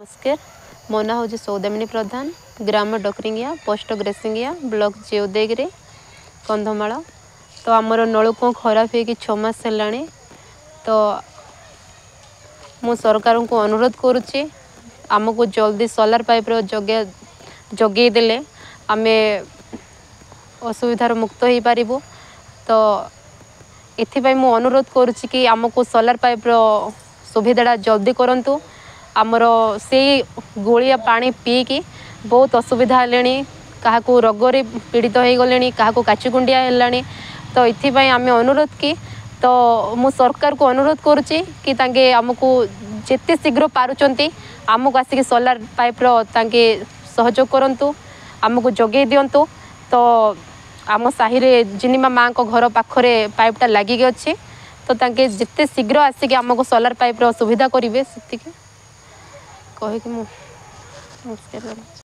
नमस्कार मो ना हूँ सौदामिनी प्रधान ग्राम डकरिंगिया पोस्ट ग्रेसिंगिया ब्लॉक जिउदेगिरी कंधमाल। तो आमर नलकूप खराब हो 6 मास है। तो मु सरकार को अनुरोध करुच्ची आमको जल्दी सोलार पाइप जगे देले आमे असुविधार मुक्त हो पारिबु। तो एथिपाई मु अनुरोध करुच्ची कि आमको सोलार पाइप सुविधा जल्दी करंतु। आमर से गोलिया पानी पीकी बहुत असुविधा है। क्या रोग पीड़ित हो गले क्या काचुकुंडिया है। तो ये आम अनुरोध की तो मु सरकार को अनुरोध करुच्ची कि तांके आमको जिते शीघ्र पारुचंती आमको आसिक सोलार पाइप तांके सहयोग करंतु आमको जगे दिंतु। तो आम साहि रे जिनिमा माँ को घर पाखरे पाइपटा लगिक अच्छी। तो तांके जिते शीघ्र आसिक आमको सोलार पाइप सुविधा करेंगे से कहीकि नमस्कार।